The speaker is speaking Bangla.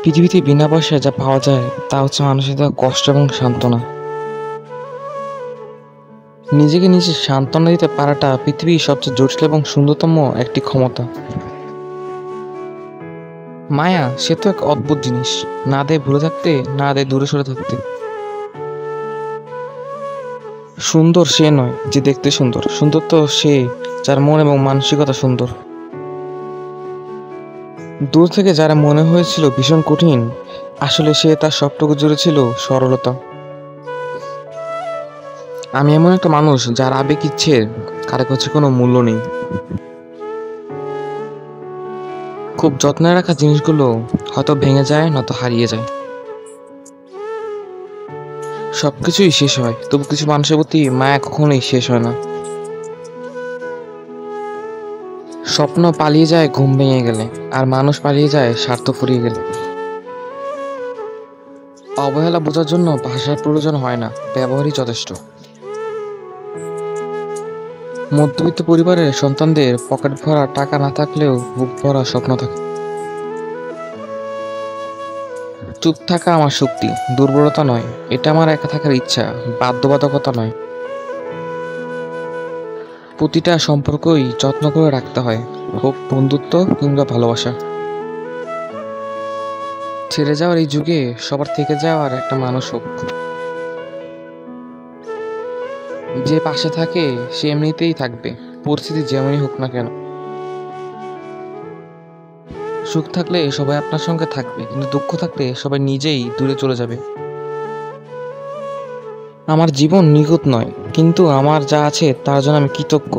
পৃথিবীতে বিনা পয়সায় যা পাওয়া যায় তা হচ্ছে মানুষের দেওয়া কষ্ট এবং সান্ত্বনা। নিজেকে নিজে সান্ত্বনা দিতে পারাটা পৃথিবীর সবচেয়ে জটিল এবং সুন্দরতম একটি ক্ষমতা। মায়া সে তো এক অদ্ভুত জিনিস, না দেয় ভুলে থাকতে, না দেয় দূরে সরে থাকতে। সুন্দর সে নয় যে দেখতে সুন্দর, সুন্দর তো সে যার মন এবং মানসিকতা সুন্দর। দূর থেকে যারা মনে হয়েছিল ভীষণ কঠিন, আসলে সে তার সবটুকু জুড়ে ছিল সরলতা। আমি এমন একটা মানুষ যার আবেগ ইচ্ছের কারো কাছে কোনো মূল্য নেই। খুব যত্নে রাখা জিনিসগুলো হয়তো ভেঙে যায়, নয়তো হারিয়ে যায়। সবকিছুই শেষ হয়, তবু কিছু মানুষের প্রতি মায়া কখনোই শেষ হয় না। স্বপ্ন পালিয়ে যায় ঘুম ভেঙে গেলে, আর মানুষ পালিয়ে যায় স্বার্থ ফুরিয়ে গেলে। অবহেলা বোঝার জন্য ভাষার প্রয়োজন হয় না, ব্যবহারই যথেষ্ট। মধ্যবিত্ত পরিবারের সন্তানদের পকেট ভরা টাকা না থাকলেও বুক ভরা স্বপ্ন থাকে। চুপ থাকা আমার শক্তি, দুর্বলতা নয়। এটা আমার একা থাকার ইচ্ছা, বাধ্যবাধকতা নয়। প্রতিটা সম্পর্কই যত্ন করে রাখতে হয়, হোক বন্ধুত্ব কিংবা ভালোবাসা। ছেড়ে যাওয়ার এই যুগে সবার থেকে যাওয়ার একটা মানুষ হোক, যে পাশে থাকে সে এমনিতেই থাকবে, পরিস্থিতি যেমনই হোক না কেন। সুখ থাকলে সবাই আপনার সঙ্গে থাকবে, কিন্তু দুঃখ থাকলে সবাই নিজেই দূরে চলে যাবে। আমার জীবন নিখুঁত নয়, কিন্তু আমার যা আছে তার জন্য আমি কৃতজ্ঞ।